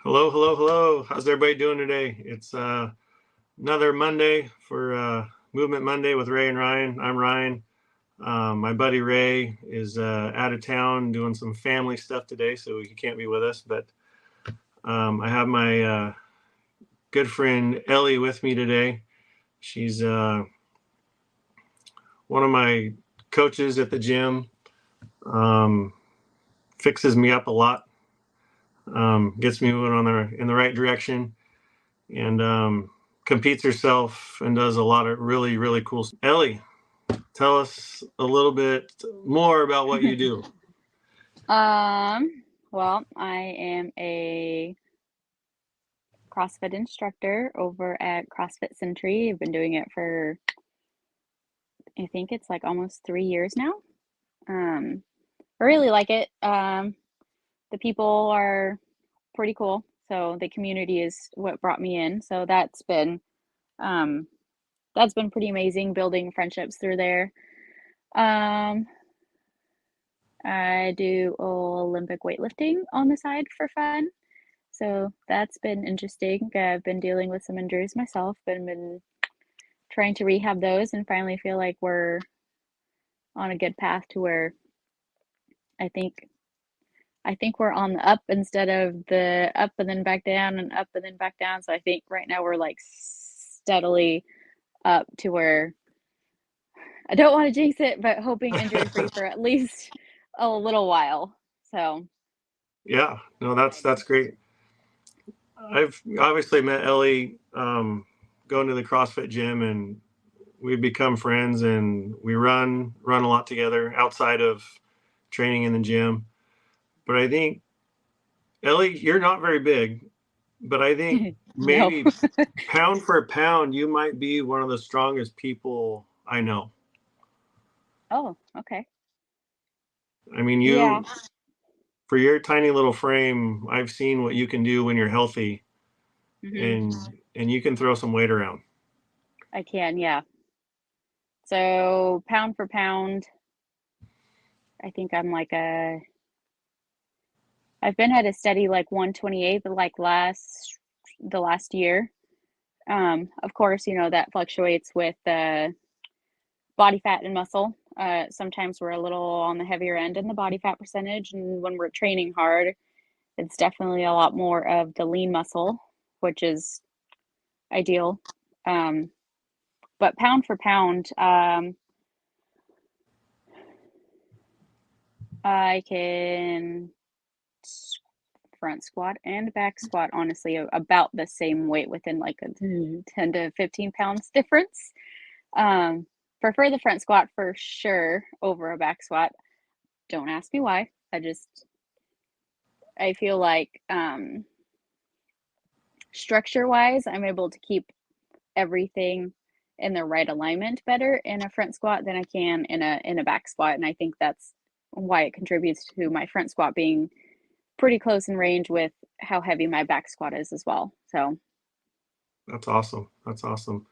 Hello, hello, hello. How's everybody doing today? It's another Monday for Movement Monday with Ray and Ryan. I'm Ryan. My buddy Ray is out of town doing some family stuff today, so he can't be with us. But I have my good friend Elli with me today. She's one of my coaches at the gym. Fixes me up a lot. Gets me moving in the right direction. And competes herself and does a lot of really, really cool stuff. Elli, tell us a little bit more about what you do. Well, I am a CrossFit instructor over at CrossFit Century. I've been doing it for, I think it's like almost 3 years now. I really like it. The people are pretty cool. So the community is what brought me in. So that's been pretty amazing building friendships through there. I do Olympic weightlifting on the side for fun. So that's been interesting. I've been dealing with some injuries myself, but been trying to rehab those and finally feel like we're on a good path to where I think we're on the up instead of the up and then back down and up and then back down. So I think right now we're like steadily up to where I don't want to jinx it, but hoping injury free for at least a little while. So Yeah, no, that's great. I've obviously met Elli going to the CrossFit gym, and we've become friends, and we run a lot together outside of training in the gym. But I think Elli, you're not very big, but I think no. maybe pound for pound, you might be one of the strongest people I know. Oh, okay. I mean, Yeah. for your tiny little frame, I've seen what you can do when you're healthy, hmm and you can throw some weight around. I can, yeah. So pound for pound, I think I've been at a steady like 128, but like the last year. Of course, that fluctuates with body fat and muscle. Sometimes we're a little on the heavier end in the body fat percentage, and when we're training hard, it's definitely a lot more of the lean muscle, which is ideal. Um, but pound for pound, I can front squat and back squat, honestly, about the same weight within like a 10 to 15 pounds difference. Um, Prefer the front squat for sure over a back squat. Don't ask me why. I feel like structure wise, I'm able to keep everything in the right alignment better in a front squat than I can in a back squat. And I think that's why it contributes to my front squat being pretty close in range with how heavy my back squat is as well. So That's awesome. That's awesome.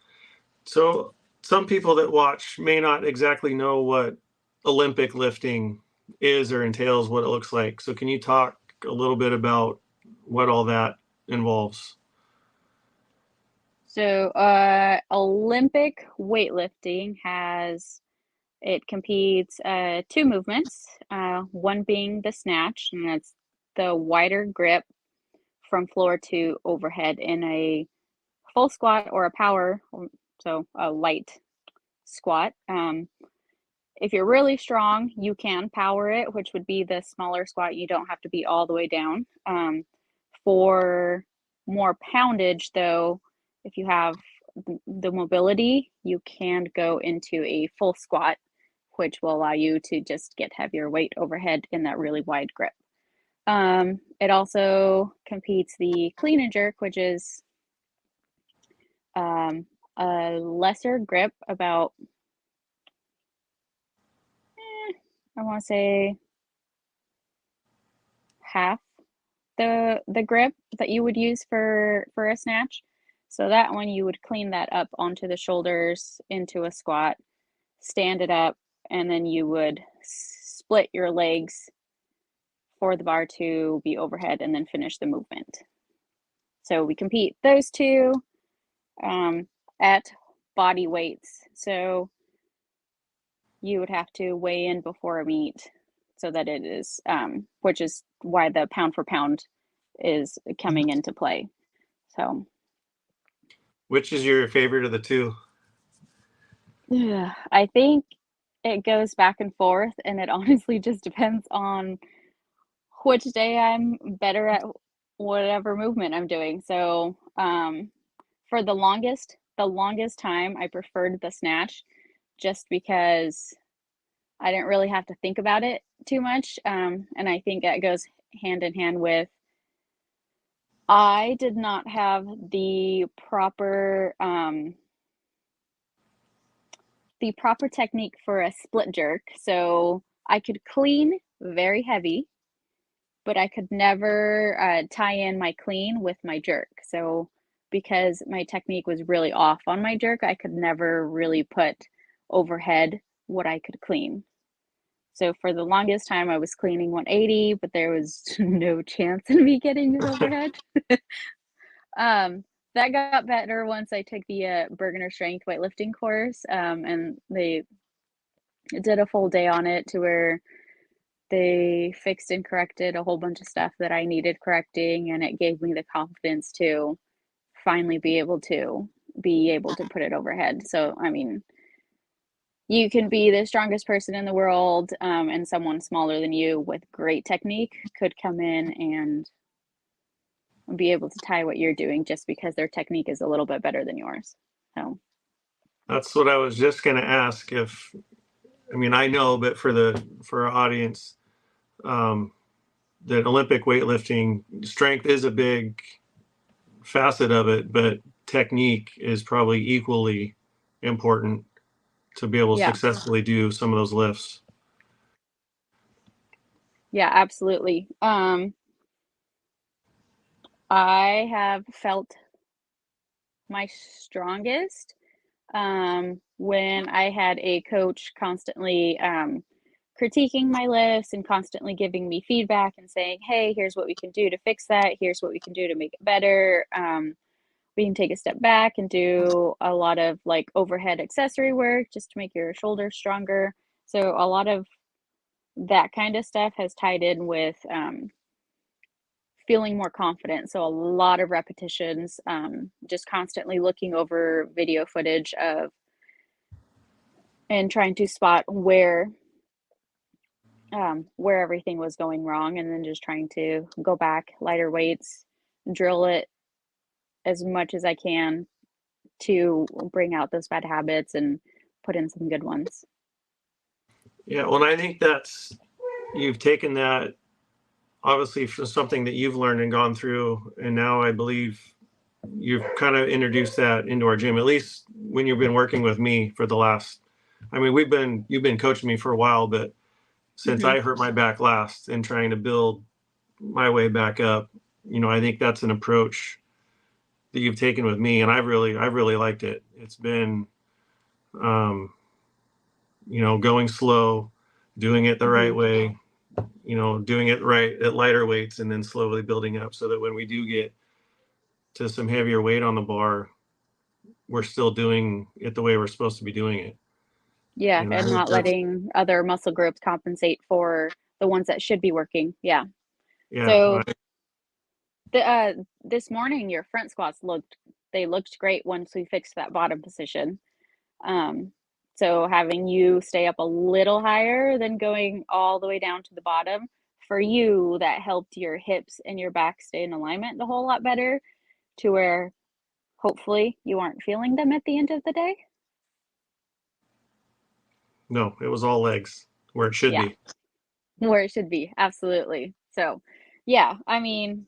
So some people that watch may not exactly know what Olympic lifting is or entails, what it looks like. So can you talk a little bit about what all that involves? Olympic weightlifting it competes two movements, one being the snatch, and that's the wider grip from floor to overhead in a full squat or a power, so a light squat. If you're really strong, you can power it, which would be the smaller squat. You don't have to be all the way down. For more poundage, though, if you have the mobility, you can go into a full squat, which will allow you to just get heavier weight overhead in that really wide grip. It also competes the clean and jerk, which is a lesser grip, about I want to say half the grip that you would use for a snatch. So that one you would clean that up onto the shoulders into a squat, stand it up, and then you would split your legs for the bar to be overhead and then finish the movement. So we compete those two at body weights. So you would have to weigh in before a meet so that it is, which is why the pound for pound is coming into play. So, Which is your favorite of the two? yeah, I think it goes back and forth, and it honestly just depends on which day I'm better at whatever movement I'm doing. So, for the longest time, I preferred the snatch just because I didn't really have to think about it too much. And I think that goes hand in hand with I did not have the proper technique for a split jerk. So I could clean very heavy, but I could never tie in my clean with my jerk. So because my technique was really off on my jerk, I could never really put overhead what I could clean. So for the longest time, I was cleaning 180, but there was no chance in me getting it overhead. That got better once I took the Bergener Strength weightlifting course, and they did a full day on it to where they fixed and corrected a whole bunch of stuff that I needed correcting, and it gave me the confidence to finally be able to put it overhead. So, I mean, you can be the strongest person in the world, and someone smaller than you with great technique could come in and be able to tie what you're doing just because their technique is a little bit better than yours. So That's what I was just going to ask. If I mean, I know, but for our audience, um, that Olympic weightlifting strength is a big facet of it, but technique is probably equally important to be able to yeah, successfully do some of those lifts. yeah, absolutely. I have felt my strongest when I had a coach constantly critiquing my lifts and constantly giving me feedback and saying, hey, here's what we can do to fix that. Here's what we can do to make it better. We can take a step back and do a lot of like overhead accessory work just to make your shoulders stronger. So a lot of that kind of stuff has tied in with feeling more confident. So a lot of repetitions, just constantly looking over video footage of and trying to spot where everything was going wrong, and then just trying to go back, lighter weights, drill it as much as I can to bring out those bad habits and put in some good ones. Yeah, well, I think you've taken that obviously from something that you've learned and gone through, and now I believe you've kind of introduced that into our gym, at least when you've been working with me for the last, I mean, you've been coaching me for a while, but since Mm-hmm. I hurt my back last and trying to build my way back up, I think that's an approach that you've taken with me, and I've really liked it. It's been, um, going slow, doing it the Mm-hmm. right way, doing it right at lighter weights, and then slowly building up so that when we do get to some heavier weight on the bar, we're still doing it the way we're supposed to be doing it. Yeah, I and think not that's, letting other muscle groups compensate for the ones that should be working. Yeah. yeah, So this morning your front squats looked great once we fixed that bottom position. Um, so having you stay up a little higher than going all the way down to the bottom, for you, that helped your hips and your back stay in alignment a whole lot better to where hopefully you aren't feeling them at the end of the day. no, it was all legs where it should Yeah, be. where it should be. Absolutely. So, yeah, I mean,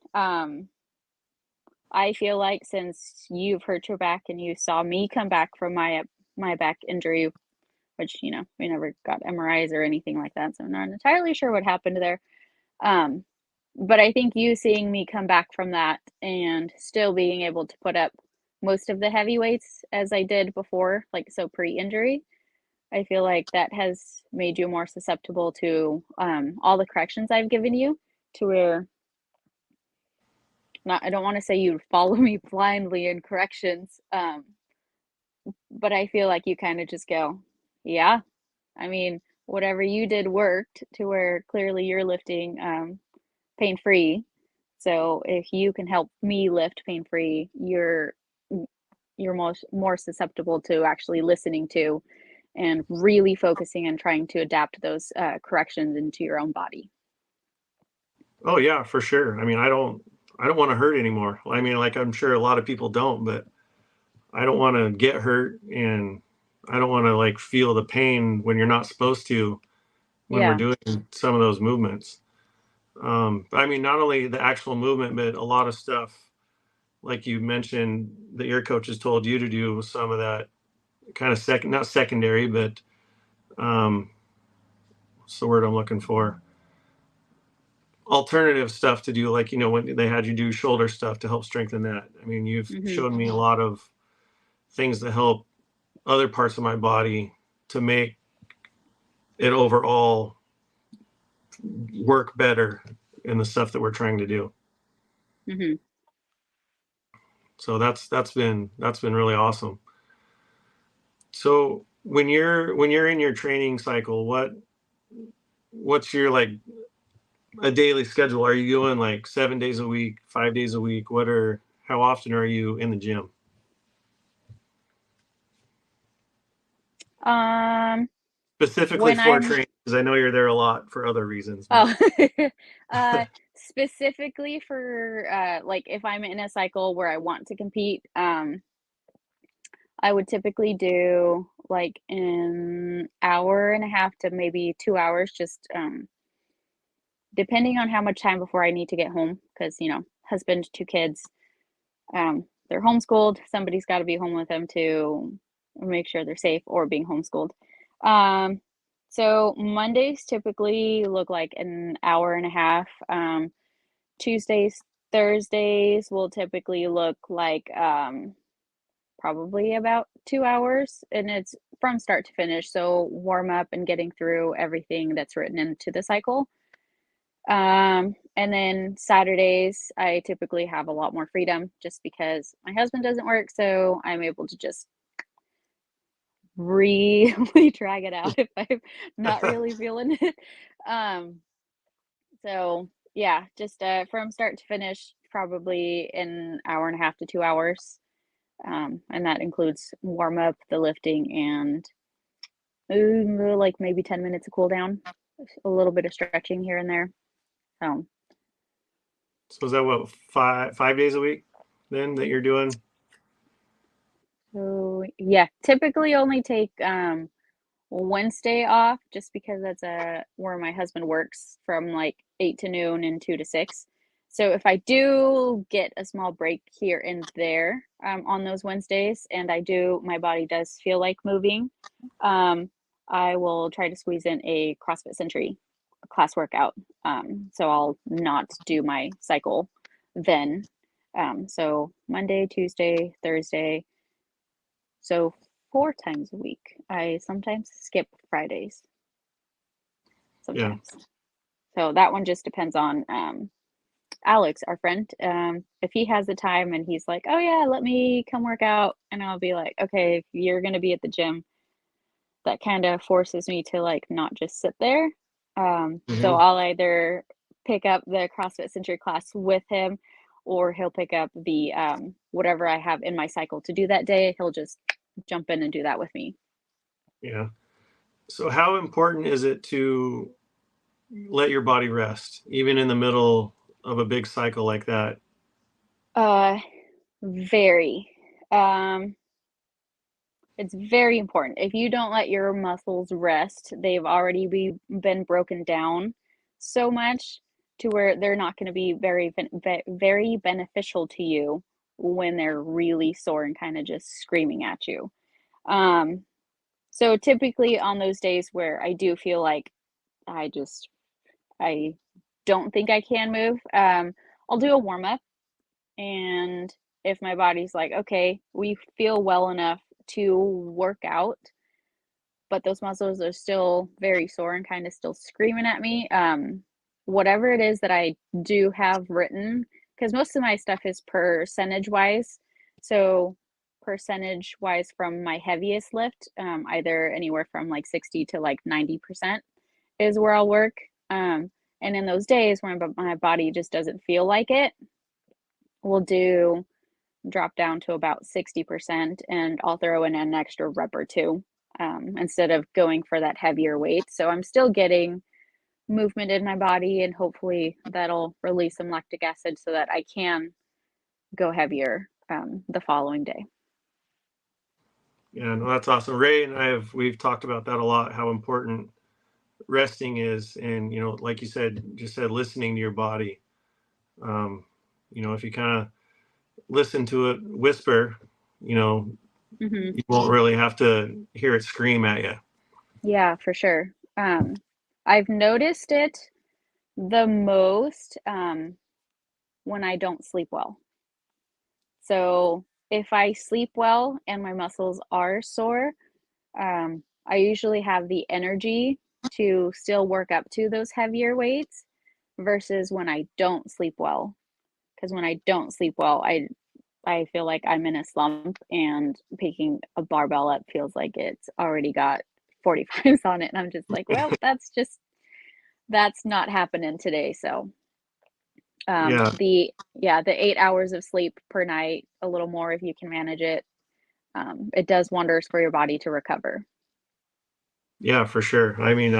I feel like since you've hurt your back and you saw me come back from my back injury, which we never got MRIs or anything like that, so I'm not entirely sure what happened there. Um, but I think you seeing me come back from that and still being able to put up most of the heavy weights as I did before, like so pre-injury, I feel like that has made you more susceptible to all the corrections I've given you, to where not, I don't want to say you follow me blindly in corrections, but I feel like you kind of just go, yeah, I mean, whatever you did worked to where clearly you're lifting pain free. So if you can help me lift pain free, you're more susceptible to actually listening to and really focusing and trying to adapt those corrections into your own body. Oh yeah, for sure. I mean, I don't want to hurt anymore. I mean, like I'm sure a lot of people don't, but I don't want to get hurt, and I don't want to like feel the pain when you're not supposed to when we're Yeah. doing some of those movements. I mean, not only the actual movement, but a lot of stuff like you mentioned that your coaches told you to do, some of that kind of not secondary, but um, what's the word I'm looking for? Alternative stuff to do, like, when they had you do shoulder stuff to help strengthen that. I mean, you've Hmm. shown me a lot of things that help other parts of my body to make it overall work better in the stuff that we're trying to do. Hmm. So that's been really awesome. So when you're in your training cycle, what's your like a daily schedule? Are you doing like 7 days a week, 5 days a week? How often are you in the gym? Um, Specifically when for I'm training, because I know you're there a lot for other reasons, but oh, specifically for like if I'm in a cycle where I want to compete, I would typically do like an hour and a half to maybe 2 hours, just depending on how much time before I need to get home, because husband, two kids, they're homeschooled. Somebody's got to be home with them to make sure they're safe or being homeschooled. Um, so Mondays typically look like an hour and a half. Tuesdays, Thursdays will typically look like probably about 2 hours, and it's from start to finish. So warm up and getting through everything that's written into the cycle. And then Saturdays, I typically have a lot more freedom just because my husband doesn't work, so I'm able to just really drag it out if I'm not really feeling it. Um, so yeah, just from start to finish, probably an hour and a half to 2 hours. And that includes warm up, the lifting, and like maybe 10 minutes of cool down, a little bit of stretching here and there. So so is that what, 5 days a week then that you're doing? So yeah, typically only take Wednesday off just because that's where my husband works from like 8 to noon and 2 to 6. So if I do get a small break here and there on those Wednesdays, and my body does feel like moving, um, I will try to squeeze in a CrossFit Century class workout. So I'll not do my cycle then. So Monday, Tuesday, Thursday, so 4 times a week. I sometimes skip Fridays, Yeah. sometimes. So that one just depends on Alex, our friend. If he has the time and he's like, "Oh yeah, let me come work out," and I'll be like, "Okay, if you're gonna be at the gym," that kind of forces me to like not just sit there. So Hmm. I'll either pick up the CrossFit Century class with him, or he'll pick up the whatever I have in my cycle to do that day. He'll just jump in and do that with me. Yeah. So how important is it to let your body rest, even in the middle of a big cycle like that? Uh, very. Um, it's very important. If you don't let your muscles rest, they've already been broken down so much to where they're not going to be very beneficial to you when they're really sore and kind of just screaming at you. Um, so typically on those days where I do feel like I just I don't think I can move, I'll do a warm up. And if my body's like, okay, we feel well enough to work out, but those muscles are still very sore and kind of still screaming at me, whatever it is that I do have written because most of my stuff is percentage wise. So percentage wise from my heaviest lift, either anywhere from like 60 to like 90% is where I'll work. And in those days when my body just doesn't feel like it, we'll drop down to about 60% and I'll throw in an extra rep or two instead of going for that heavier weight. So I'm still getting movement in my body, and hopefully that'll release some lactic acid so that I can go heavier the following day. Yeah, no, that's awesome. Ray and we've talked about that a lot, how important resting is. And, like you said, listening to your body. If you kind of listen to it whisper, Mm-hmm. you won't really have to hear it scream at you. Yeah, for sure. I've noticed it the most when I don't sleep well. So if I sleep well and my muscles are sore, I usually have the energy to still work up to those heavier weights versus when I don't sleep well. Because when I don't sleep well, I feel like I'm in a slump, and picking a barbell up feels like it's already got 45s on it. And I'm just like, well, that's not happening today. So Yeah. the 8 hours of sleep per night, a little more if you can manage it, it does wonders for your body to recover. Yeah, for sure. I mean,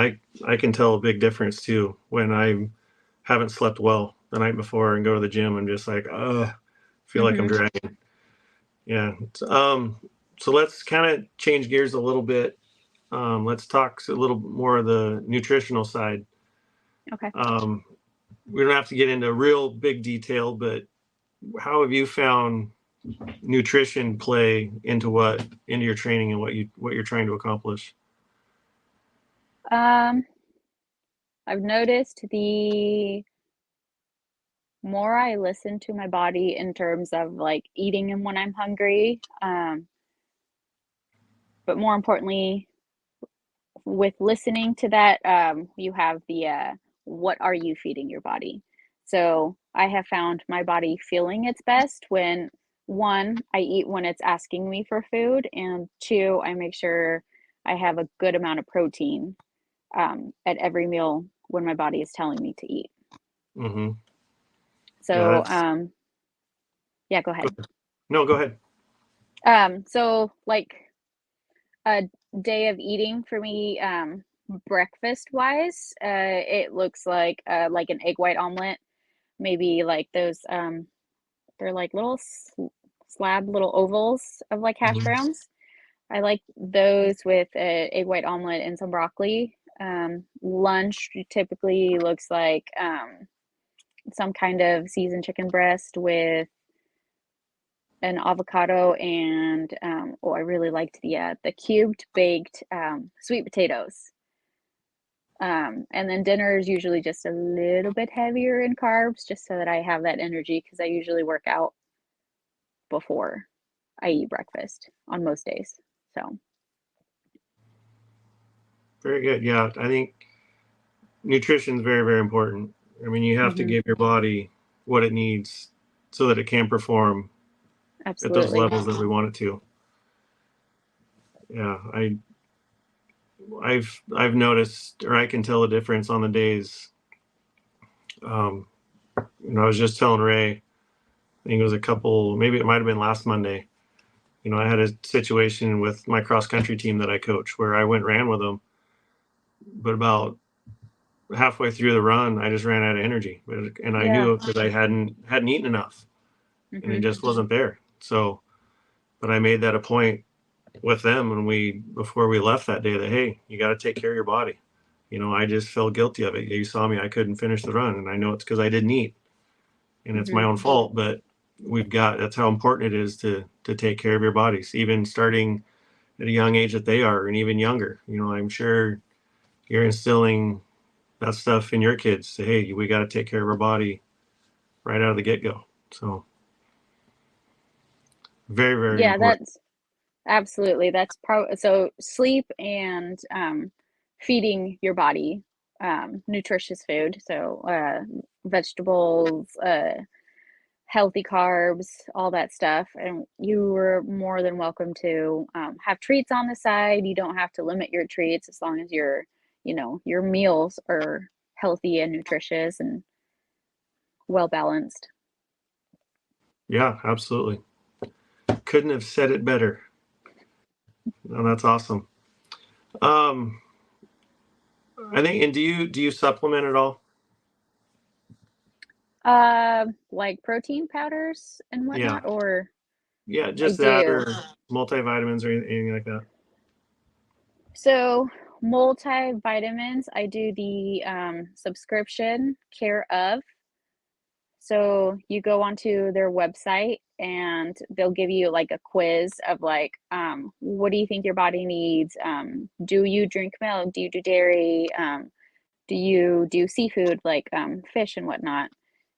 I can tell a big difference too when I haven't slept well the night before and go to the gym. I'm just like, feel like I'm Mm-hmm. dragging. Yeah. So let's kind of change gears a little bit. Let's talk a little more of the nutritional side. Okay. We don't have to get into real big detail, but how have you found nutrition play into your training and what you're trying to accomplish? Um, I've noticed the more I listen to my body in terms of like eating and when I'm hungry, but more importantly, with listening to that, you have the what are you feeding your body? So I have found my body feeling its best when, one, I eat when it's asking me for food, and two, I make sure I have a good amount of protein at every meal when my body is telling me to eat. Mm-hmm. Yeah, So, that's yeah, go ahead. no, go ahead. So like a day of eating for me, breakfast wise, it looks like an egg white omelet, maybe like those they're like little slab little ovals of like hash Mhm. browns. I like those with a egg white omelet and some broccoli. Lunch typically looks like some kind of seasoned chicken breast with an avocado and I really liked the cubed baked sweet potatoes. And then dinner is usually just a little bit heavier in carbs, just so that I have that energy, because I usually work out before I eat breakfast on most days. So, Very good. Yeah, I think nutrition is very, very important. I mean, you have to mm-hmm, give your body what it needs so that it can perform at those absolutely. levels that we want it to. Yeah, I've noticed, or I can tell the difference on the days. Um, I was just telling Ray, I think it was maybe it might have been last Monday. I had a situation with my cross country team that I coach where I went and ran with them, but about halfway through the run, I just ran out of energy, and I Yeah. knew it because I hadn't eaten enough, and it Mm-hmm. just wasn't there. So, but I made that a point with them when before we left that day that, hey, you got to take care of your body. I just felt guilty of it. You saw me; I couldn't finish the run, and I know it's because I didn't eat, and it's my Mm-hmm. own fault. But that's how important it is to take care of your bodies, even starting at a young age that they are, and even younger. I'm sure you're instilling that stuff in your kids. Say, hey, we got to take care of our body right out of the get go. So very, very Yeah, important. that's absolutely. So sleep and feeding your body nutritious food. So vegetables, healthy carbs, all that stuff. And you were more than welcome to have treats on the side. You don't have to limit your treats as long as your meals are healthy and nutritious and well balanced. Yeah, absolutely. Couldn't have said it better. No, that's awesome. Um, I think, and do you supplement at all? Like protein powders and Yeah. whatnot, or Yeah, I just that or do. multivitamins or anything like that. So multivitamins, I do the subscription Care of. So you go onto their website and they'll give you like a quiz of like, what do you think your body needs? Do you drink milk? Do you do dairy? Do you do seafood like fish and whatnot?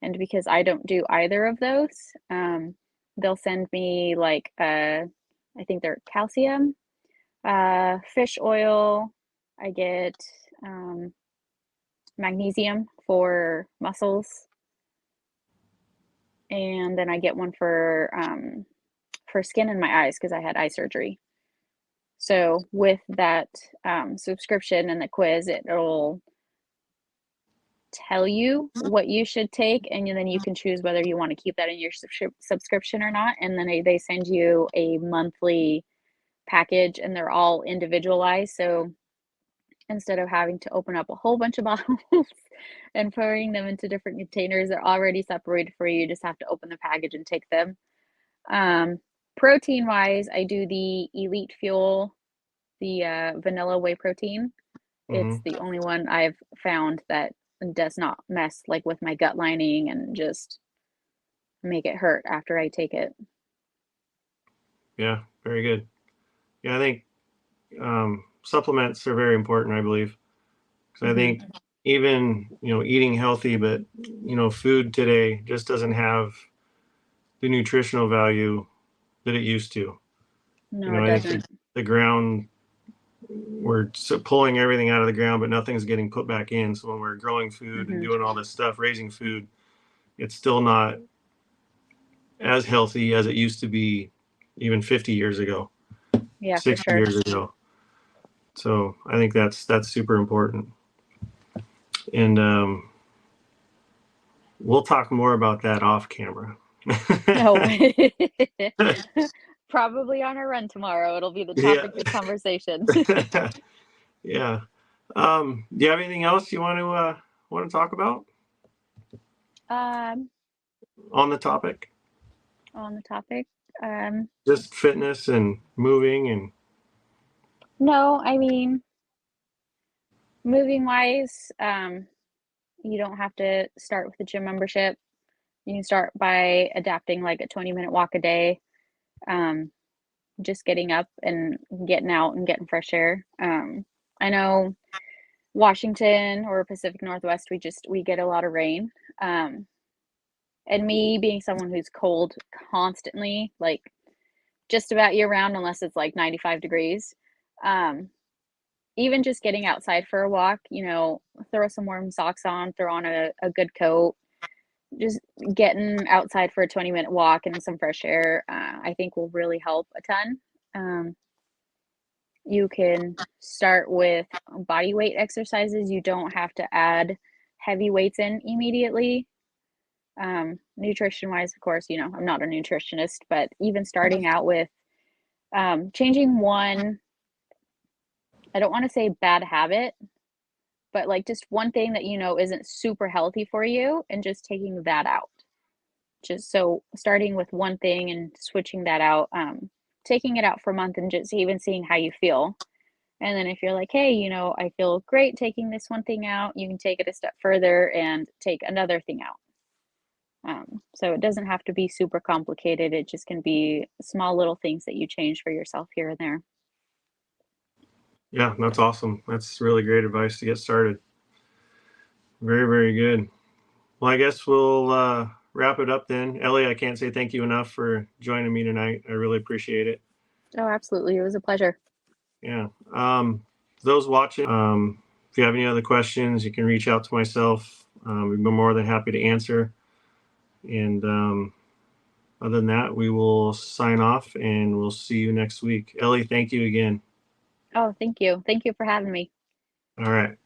And because I don't do either of those, they'll send me like I think they're calcium, fish oil. I get um, magnesium for muscles, and then I get one for skin in my eyes because I had eye surgery. So with that subscription and the quiz, it'll tell you what you should take, and then you can choose whether you want to keep that in your subscription or not. And then they send you a monthly package, and they're all individualized. So instead of having to open up a whole bunch of bottles and pouring them into different containers, they're already separated for you. You just have to open the package and take them. Um, Protein wise, I do the Elite Fuel, the vanilla whey protein. It's Hmm. the only one I've found that does not mess like with my gut lining and just make it hurt after I take it. Yeah, very good. Yeah, I think supplements are very important, I believe. Because I Hmm. think even, eating healthy, but, food today just doesn't have the nutritional value that it used to. No, it I think doesn't. the ground, we're pulling everything out of the ground, but nothing's getting put back in. So when we're growing food and Hmm. doing all this stuff, raising food, it's still not as healthy as it used to be even 50 years ago, Yeah, for 60 sure. years ago. So I think that's super important. And we'll talk more about that off camera. No. Probably on a run tomorrow. It'll be the Yeah. topic of conversation. Yeah. Do you have anything else you want to talk about um, on the topic? on the topic. Um, Just fitness and moving and no, I mean, moving wise, you don't have to start with a gym membership. You can start by adapting like a 20-minute walk a day. Um, just getting up and getting out and getting fresh air. I know Washington or Pacific Northwest, we get a lot of rain. Um, and me being someone who's cold constantly, like just about year round, unless it's like 95 degrees. Um, Even just getting outside for a walk, throw some warm socks on, throw on a good coat, just getting outside for a 20-minute walk and some fresh air, I think will really help a ton. Um, you can start with body weight exercises. You don't have to add heavy weights in immediately. Nutrition wise, of course, I'm not a nutritionist, but even starting out with changing one, I don't want to say bad habit, but like just one thing that isn't super healthy for you and just taking that out. Just so starting with one thing and switching that out, taking it out for a month and just even seeing how you feel. And then if you're like, hey, I feel great taking this one thing out, you can take it a step further and take another thing out. So it doesn't have to be super complicated. It just can be small little things that you change for yourself here and there. yeah, that's awesome. That's really great advice to get started. Very, very good. Well, I guess we'll wrap it up then. Ellie, I can't say thank you enough for joining me tonight. I really appreciate it. Oh, absolutely. It was a pleasure. Yeah. Those watching, if you have any other questions, you can reach out to myself. We'd be more than happy to answer. And other than that, we will sign off and we'll see you next week. Elli, thank you again. Oh, thank you. Thank you for having me. All right.